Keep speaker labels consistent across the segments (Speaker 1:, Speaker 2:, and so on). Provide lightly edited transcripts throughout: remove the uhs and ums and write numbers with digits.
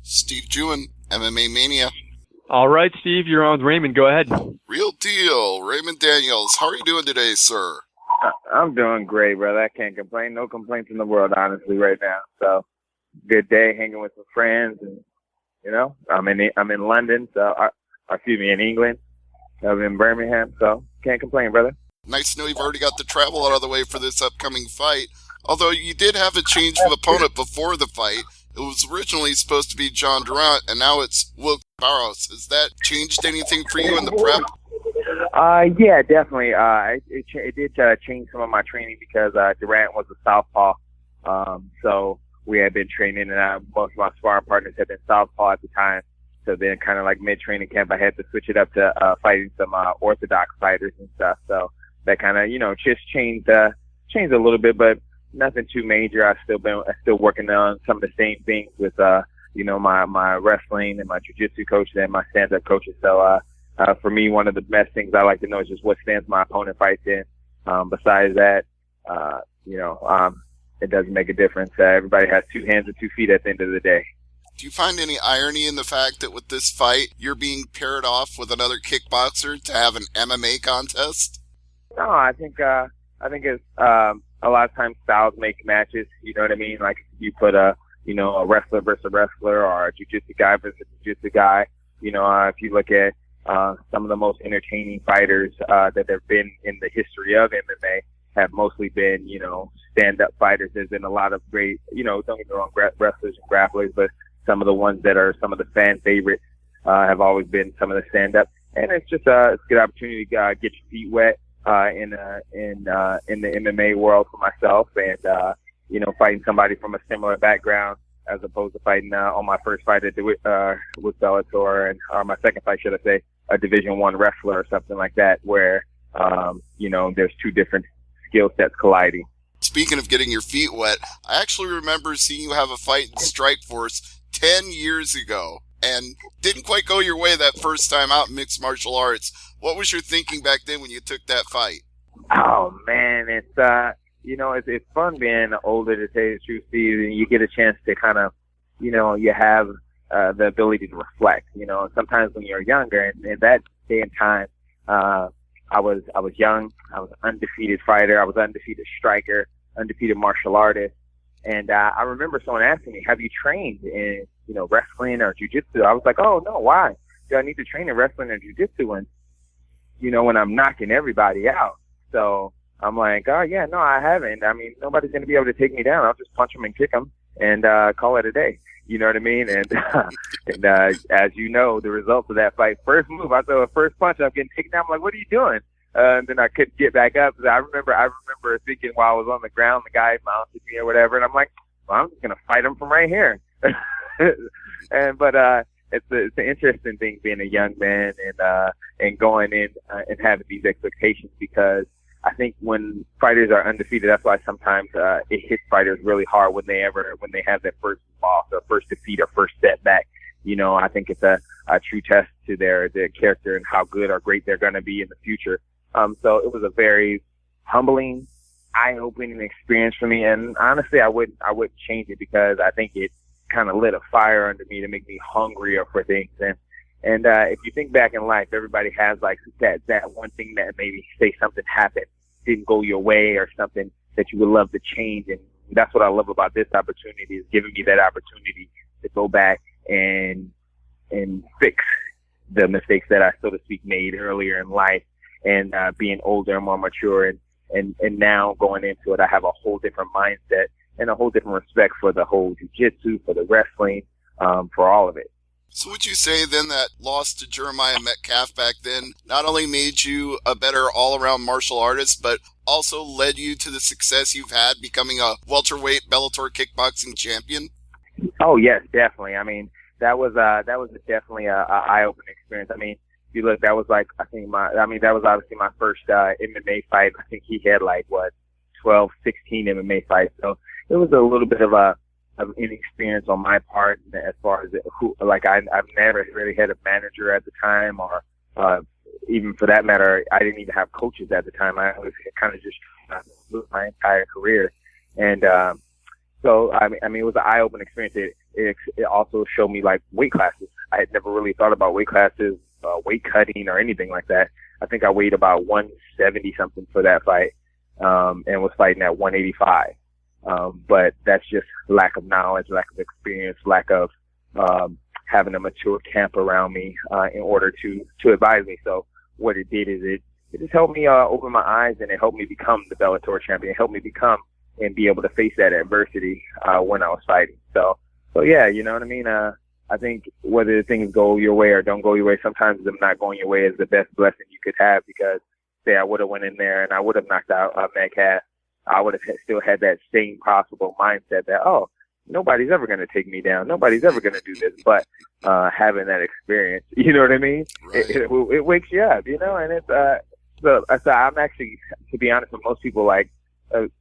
Speaker 1: Steve Jewin, MMA Mania.
Speaker 2: All right, Steve, you're on with Raymond. Go ahead.
Speaker 1: Real deal. Raymond Daniels. How are you doing today, sir?
Speaker 3: I'm doing great, brother. I can't complain. No complaints in the world, honestly, right now. So, good day hanging with some friends, and I'm in London, in England. I'm in Birmingham, so can't complain, brother.
Speaker 1: Nice to know you've already got the travel out of the way for this upcoming fight. Although you did have a change of opponent before the fight. It was originally supposed to be John Durant, and now it's Will Burrows. Has that changed anything for you in the prep?
Speaker 3: Yeah, definitely. It did change some of my training because Durant was a southpaw. So we had been training, and most of my sparring partners had been southpaw at the time. So then kind of like mid-training camp, I had to switch it up to fighting some orthodox fighters and stuff. So that kind of, just changed a little bit, but nothing too major. I'm still working on some of the same things with, my wrestling and my jiu-jitsu coaches and my stand-up coaches. So, for me, one of the best things I like to know is just what stance my opponent fights in. Besides that, it doesn't make a difference. Everybody has two hands and 2 feet at the end of the day.
Speaker 1: Do you find any irony in the fact that with this fight, you're being paired off with another kickboxer to have an MMA contest?
Speaker 3: No, I think it's, a lot of times styles make matches. You know what I mean? Like if you put a wrestler versus a wrestler or a jiu-jitsu guy versus a jiu-jitsu guy, if you look at, some of the most entertaining fighters, that have been in the history of MMA have mostly been, stand-up fighters. There's been a lot of great, don't get me wrong, wrestlers and grapplers, but some of the ones that are some of the fan favorites, have always been some of the stand-up. And it's just, it's a good opportunity to, get your feet wet. In the MMA world for myself, and fighting somebody from a similar background as opposed to fighting on my first fight with Bellator, or my second fight, should I say, a Division I wrestler or something like that, where there's two different skill sets colliding.
Speaker 1: Speaking of getting your feet wet, I actually remember seeing you have a fight in Strikeforce 10 years ago, and didn't quite go your way that first time out in mixed martial arts. What was your thinking back then when you took that fight?
Speaker 3: Oh man, it's it's fun being older, to tell you the truth, Steve, and you get a chance to kind of, you have the ability to reflect. Sometimes when you're younger, and in that day and time, I was young, I was an undefeated fighter, I was an undefeated striker, undefeated martial artist, and I remember someone asking me, "Have you trained in wrestling or jiu-jitsu?" I was like, "Oh no, why do I need to train in wrestling or jiu-jitsu when I'm knocking everybody out?" So I'm like, "Oh yeah, no, I haven't. I mean, nobody's going to be able to take me down. I'll just punch them and kick them and call it a day." You know what I mean? And as you know, the results of that fight, first move, I throw a first punch, I'm getting taken down. I'm like, "What are you doing?" And then I couldn't get back up. I remember thinking while I was on the ground, the guy mounted me or whatever, and I'm like, "Well, I'm just going to fight him from right here." But it's an interesting thing being a young man and going in and having these expectations, because I think when fighters are undefeated, that's why sometimes it hits fighters really hard when they have their first loss or first defeat or first setback. I think it's a true test to their character and how good or great they're going to be in the future. So it was a very humbling, eye-opening experience for me, and honestly, I wouldn't change it, because I think it kind of lit a fire under me to make me hungrier for things. And if you think back in life, everybody has like that one thing that maybe say something happened, didn't go your way, or something that you would love to change. And that's what I love about this opportunity, is giving me that opportunity to go back and fix the mistakes that I, so to speak, made earlier in life, and being older and more mature. And now going into it, I have a whole different mindset and a whole different respect for the whole jiu-jitsu, for the wrestling, for all of it.
Speaker 1: So would you say then that loss to Jeremiah Metcalf back then not only made you a better all-around martial artist, but also led you to the success you've had becoming a welterweight Bellator kickboxing champion?
Speaker 3: Oh yes, definitely. I mean, that was definitely a eye-opening experience. I mean, if you look, that was obviously my first MMA fight. I think he had 12, 16 MMA fights. So it was a little bit of inexperience on my part as far as I've never really had a manager at the time, or even for that matter, I didn't even have coaches at the time. I was kind of just my entire career, and So I mean, it was an eye-opening experience. It also showed me like weight classes. I had never really thought about weight classes, weight cutting, or anything like that. I think I weighed about 170 something for that fight, and was fighting at 185. But that's just lack of knowledge, lack of experience, lack of having a mature camp around me in order to advise me. So what it did is it just helped me open my eyes, and it helped me become the Bellator champion. It helped me become and be able to face that adversity when I was fighting. So yeah, you know what I mean? I think whether things go your way or don't go your way, sometimes them not going your way is the best blessing you could have, because say I would have went in there and I would have knocked out Metcalf, I would have still had that same possible mindset that, oh, nobody's ever going to take me down. Nobody's ever going to do this. But having that experience, you know what I mean?
Speaker 1: Right.
Speaker 3: It wakes you up, you know, and it's so I'm actually, to be honest, with most people like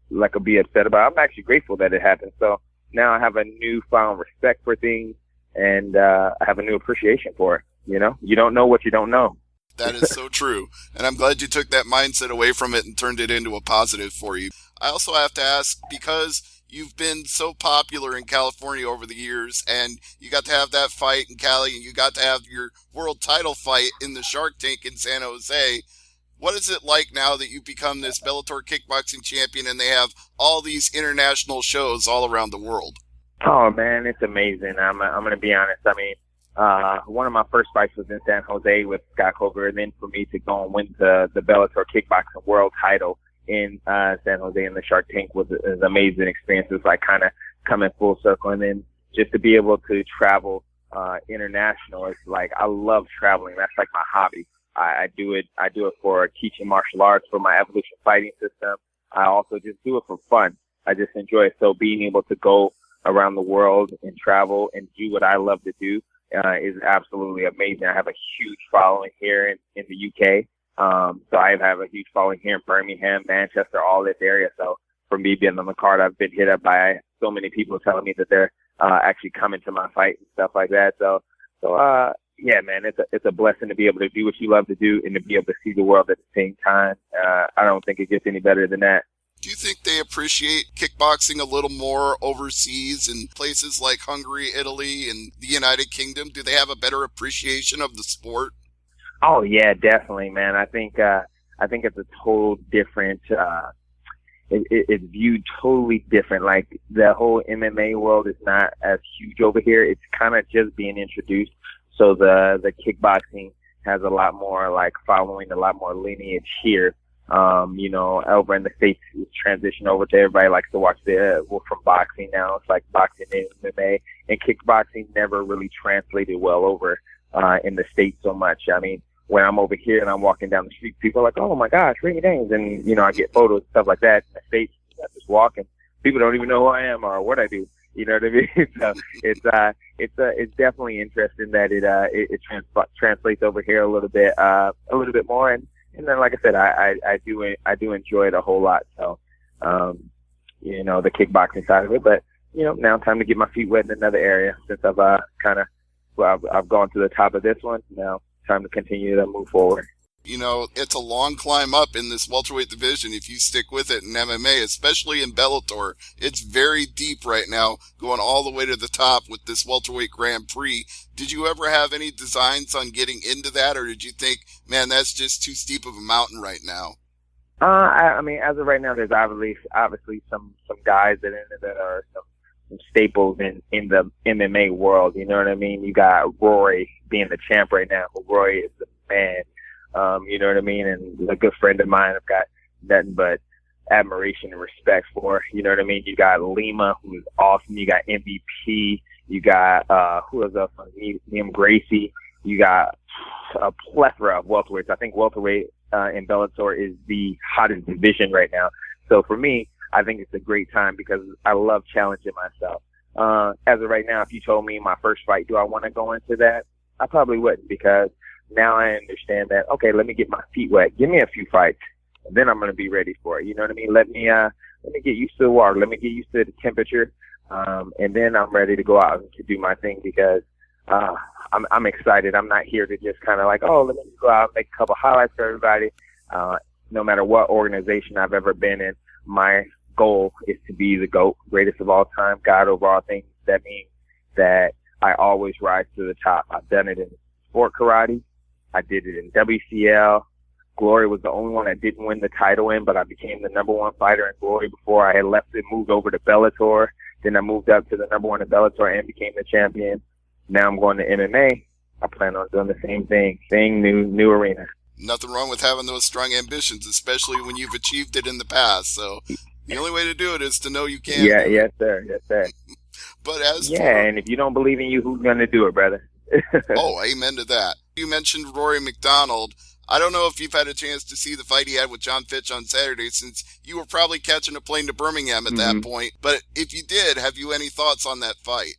Speaker 3: will be upset about, I'm actually grateful that it happened. So now I have a newfound respect for things, and I have a new appreciation for it. You know, you don't know what you don't know.
Speaker 1: That is so true. And I'm glad you took that mindset away from it and turned it into a positive for you. I also have to ask, because you've been so popular in California over the years, and you got to have that fight in Cali, and you got to have your world title fight in the Shark Tank in San Jose. What is it like now that you've become this Bellator kickboxing champion and they have all these international shows all around the world?
Speaker 3: Oh, man, it's amazing. I'm going to be honest. I mean, one of my first fights was in San Jose with Scott Coker, and then for me to go and win the Bellator kickboxing world title in San Jose in the Shark Tank was an amazing experience. It was like kind of coming full circle. And then just to be able to travel international, it's like I love traveling. That's like my hobby. I do it for teaching martial arts, for my evolution fighting system. I also just do it for fun. I just enjoy it. So being able to go around the world and travel and do what I love to do is absolutely amazing. I have a huge following here in the UK. So I have a huge following here in Birmingham, Manchester, all this area. So for me being on the card, I've been hit up by so many people telling me that they're actually coming to my fight and stuff like that. So yeah, man, it's a blessing to be able to do what you love to do and to be able to see the world at the same time. I don't think it gets any better than that.
Speaker 1: Do you think they appreciate kickboxing a little more overseas in places like Hungary, Italy, and the United Kingdom? Do they have a better appreciation of the sport?
Speaker 3: Oh yeah, definitely, man. I think it's a total different. It's viewed totally different. Like the whole MMA world is not as huge over here. It's kind of just being introduced. So the kickboxing has a lot more like following, a lot more lineage here. You know, over in the States, it's transitioned over to everybody likes to watch from boxing now. It's like boxing and MMA, and kickboxing never really translated well over in the States so much. I mean, when I'm over here and I'm walking down the street, people are like, oh my gosh, Raymond Dames. And, you know, I get photos and stuff like that in the States. I just walk and people don't even know who I am or what I do. You know what I mean? So it's definitely interesting that it translates over here a little bit more. And then, like I said, I do enjoy it a whole lot. So, you know, the kickboxing side of it, but, you know, now time to get my feet wet in another area since I've I've gone to the top of this one. Now time to continue to move forward.
Speaker 1: You know, it's a long climb up in this welterweight division if you stick with it in MMA, especially in Bellator. It's very deep right now, going all the way to the top with this welterweight Grand Prix. Did you ever have any designs on getting into that, or did you think, man, that's just too steep of a mountain right now?
Speaker 3: I mean, as of right now, there's obviously some guys that are some staples in the MMA world. You know what I mean? You got Rory being the champ right now. Rory is the man. You know what I mean? And a good friend of mine I've got nothing but admiration and respect for. You know what I mean? You got Lima, who's awesome. You got MVP. You got, who is up? Liam Gracie. You got a plethora of welterweights. I think welterweight in Bellator is the hottest division right now. So for me, I think it's a great time because I love challenging myself. As of right now, if you told me my first fight, do I want to go into that? I probably wouldn't, because now I understand that, okay, let me get my feet wet. Give me a few fights, and then I'm going to be ready for it. You know what I mean? Let me get used to the water. Let me get used to the temperature. And then I'm ready to go out and to do my thing, because I'm excited. I'm not here to just kind of like, oh, let me just go out and make a couple highlights for everybody. No matter what organization I've ever been in, my goal is to be the GOAT, greatest of all time, God over all things. That means that I always rise to the top. I've done it in sport karate. I did it in WCL. Glory was the only one I didn't win the title in, but I became the number one fighter in Glory before I had left and moved over to Bellator. Then I moved up to the number one in Bellator and became the champion. Now I'm going to MMA. I plan on doing the same thing, same new arena.
Speaker 1: Nothing wrong with having those strong ambitions, especially when you've achieved it in the past. So the only way to do it is to know you can.
Speaker 3: Yeah, yes, sir. Yes, sir.
Speaker 1: But as
Speaker 3: and if you don't believe in you, who's going to do it, brother?
Speaker 1: Oh, amen to that. You mentioned Rory MacDonald. I don't know if you've had a chance to see the fight he had with John Fitch on Saturday, since you were probably catching a plane to Birmingham at that point. But if you did, have you any thoughts on that fight?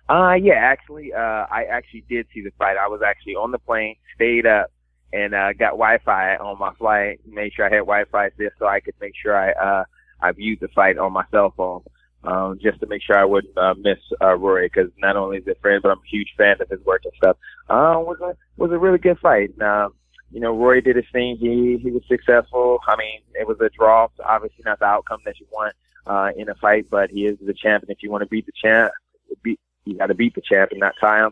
Speaker 3: Yeah, actually, I actually did see the fight. I was actually on the plane, stayed up, and got Wi-Fi on my flight. Made sure I had Wi-Fi there so I could make sure I viewed the fight on my cell phone, just to make sure I wouldn't miss Rory, because not only is he a friend, but I'm a huge fan of his work and stuff. Was a really good fight. Rory did his thing. He was successful. I mean, it was a draw, so obviously not the outcome that you want in a fight, but he is the champ, and if you want to beat the champ, you got to beat the champ and not tie him.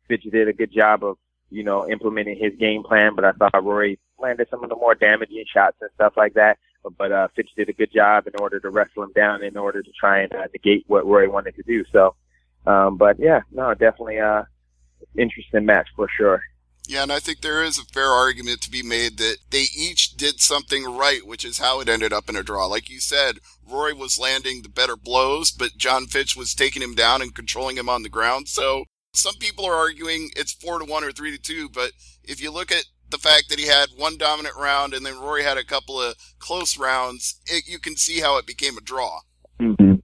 Speaker 3: Fitch did a good job of, implementing his game plan, but I thought Rory landed some of the more damaging shots and stuff like that. But Fitch did a good job in order to wrestle him down, in order to try and negate what Rory wanted to do. So, definitely interesting match for sure.
Speaker 1: Yeah, and I think there is a fair argument to be made that they each did something right, which is how it ended up in a draw. Like you said, Rory was landing the better blows, but John Fitch was taking him down and controlling him on the ground. So some people are arguing it's 4-1 or 3-2, but if you look at the fact that he had one dominant round and then Rory had a couple of close rounds, you can see how it became a draw.
Speaker 3: Mm-hmm.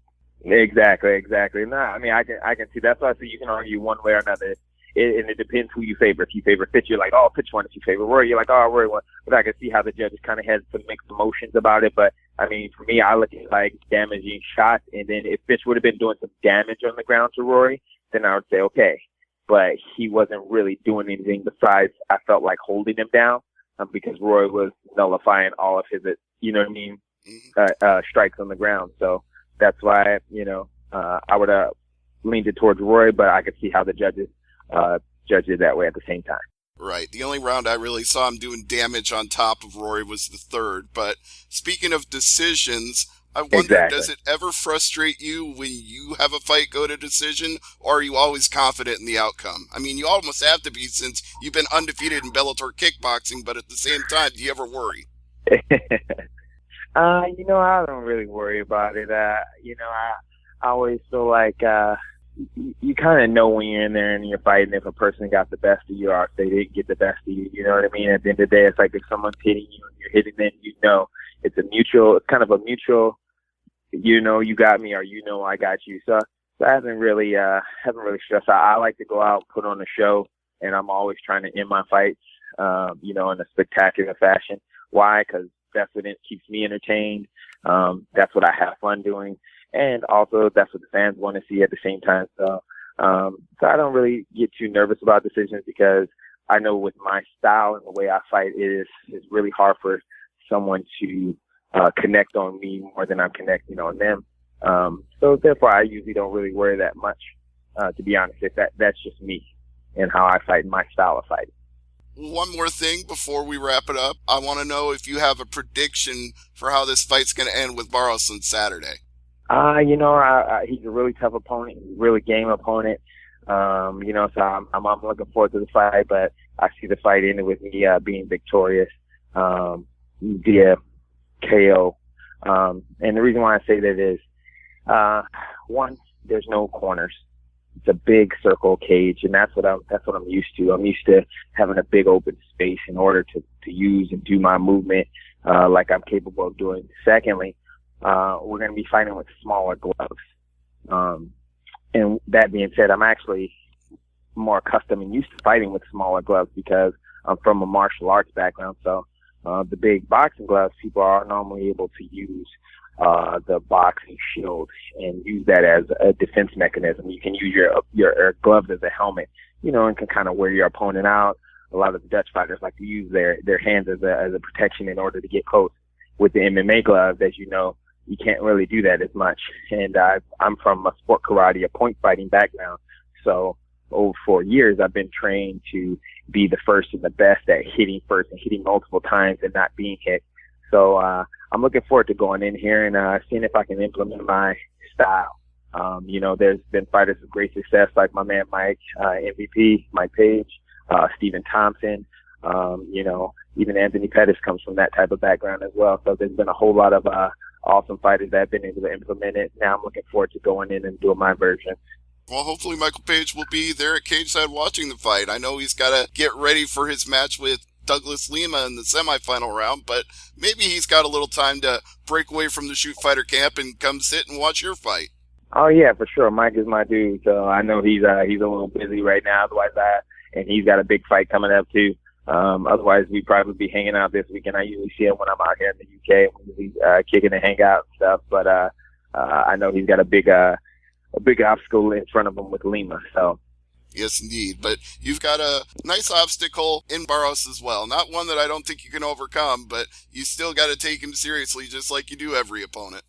Speaker 3: Exactly. No, I mean, I can see. That's why I say you can argue one way or another. And it depends who you favor. If you favor Fitch, you're like, oh, Fitch won. If you favor Rory, you're like, oh, Rory won. But I can see how the judges kind of had some mixed emotions about it. But, I mean, for me, I look at like damaging shots. And then if Fitch would have been doing some damage on the ground to Rory, then I would say, okay. But he wasn't really doing anything besides, I felt like, holding him down, because Rory was nullifying all of his, strikes on the ground. So that's why, I would have leaned it towards Rory, but I could see how the judges judge it that way at the same time.
Speaker 1: Right. The only round I really saw him doing damage on top of Rory was the third. But speaking of decisions, I wonder, does it ever frustrate you when you have a fight go to decision, or are you always confident in the outcome? I mean, you almost have to be, since you've been undefeated in Bellator kickboxing, but at the same time, do you ever worry?
Speaker 3: I don't really worry about it. I always feel like you kind of know when you're in there and you're fighting if a person got the best of you or if they didn't get the best of you. You know what I mean? At the end of the day, it's like if someone's hitting you and you're hitting them, it's kind of a mutual, you got me, or I got you. So I haven't really stressed out. I like to go out and put on a show, and I'm always trying to end my fights, in a spectacular fashion. Why? Because that's what keeps me entertained. That's what I have fun doing. And also, that's what the fans want to see at the same time. So I don't really get too nervous about decisions, because I know with my style and the way I fight, it's really hard for someone to connect on me more than I'm connecting on them. So therefore, I usually don't really worry that much, to be honest. That's just me and how I fight, my style of fighting.
Speaker 1: One more thing before we wrap it up. I want to know if you have a prediction for how this fight's going to end with Burrows on Saturday.
Speaker 3: He's a really tough opponent, really game opponent. So I'm looking forward to the fight, but I see the fight ending with me being victorious via KO. And the reason why I say that is, one, there's no corners. It's a big circle cage, and that's what I'm used to. I'm used to having a big open space in order to use and do my movement like I'm capable of doing. Secondly, we're going to be fighting with smaller gloves. And that being said, I'm actually more accustomed and used to fighting with smaller gloves because I'm from a martial arts background. So the big boxing gloves, people are normally able to use the boxing shield and use that as a defense mechanism. You can use your gloves as a helmet, and can kind of wear your opponent out. A lot of the Dutch fighters like to use their hands as a protection in order to get close. With the MMA gloves, as you know, you can't really do that as much. And I'm from a sport karate, a point fighting background. So for years, I've been trained to be the first and the best at hitting first and hitting multiple times and not being hit. So I'm looking forward to going in here and seeing if I can implement my style. There's been fighters of great success like my man Mike, MVP, Mike Page, Stephen Thompson. Even Anthony Pettis comes from that type of background as well. So there's been a whole lot of awesome fighters that have been able to implement it. Now I'm looking forward to going in and doing my version.
Speaker 1: Well, hopefully Michael Page will be there at cage side watching the fight. I know he's got to get ready for his match with Douglas Lima in the semifinal round, but maybe he's got a little time to break away from the shoot fighter camp and come sit and watch your fight.
Speaker 3: Oh yeah, for sure. Mike is my dude, so I know he's a little busy right now. And he's got a big fight coming up too. Otherwise, we'd probably be hanging out this weekend. I usually see him when I'm out here in the UK, when we kicking and hang out and stuff. But I know he's got a big obstacle in front of him with Lima. So.
Speaker 1: Yes, indeed. But you've got a nice obstacle in Burrows as well. Not one that I don't think you can overcome, but you still got to take him seriously, just like you do every opponent.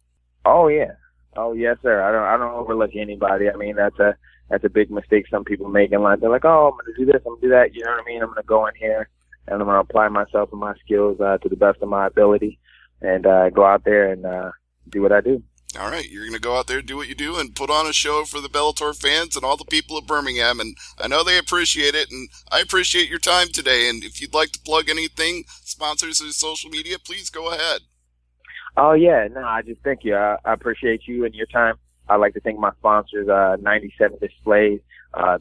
Speaker 3: Oh yeah. Oh yes, sir. I don't overlook anybody. I mean, that's a big mistake some people make in life. They're like, oh, I'm going to do this, I'm going to do that. You know what I mean? I'm going to go in here and I'm going to apply myself and my skills to the best of my ability and go out there and do what I do.
Speaker 1: All right, you're going to go out there, do what you do, and put on a show for the Bellator fans and all the people of Birmingham, and I know they appreciate it, and I appreciate your time today, and if you'd like to plug anything, sponsors or social media, please go ahead.
Speaker 3: Oh, yeah, no, I just thank you. I appreciate you and your time. I'd like to thank my sponsors, 97 Displays.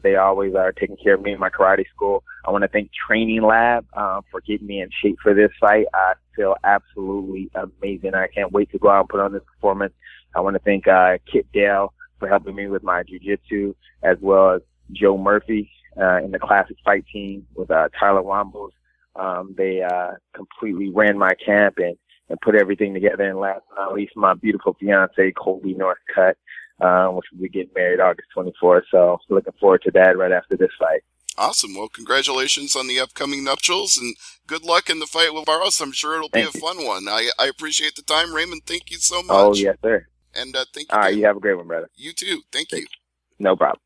Speaker 3: They always are taking care of me in my karate school. I want to thank Training Lab for getting me in shape for this fight. I feel absolutely amazing. I can't wait to go out and put on this performance. I want to thank Kip Dale for helping me with my jiu-jitsu, as well as Joe Murphy in the classic fight team with Tyler Wambos. They completely ran my camp and put everything together. And last but not least, my beautiful fiance, Colby Northcutt, which will be getting married August 24th. So looking forward to that right after this fight.
Speaker 1: Awesome. Well, congratulations on the upcoming nuptials, and good luck in the fight with Burrows. I'm sure it'll be a fun one. I appreciate the time, Raymond. Thank you so much.
Speaker 3: Oh, yes, sir.
Speaker 1: And thank you.
Speaker 3: All right, you have a great one, brother.
Speaker 1: You too. Thank you.
Speaker 3: No problem.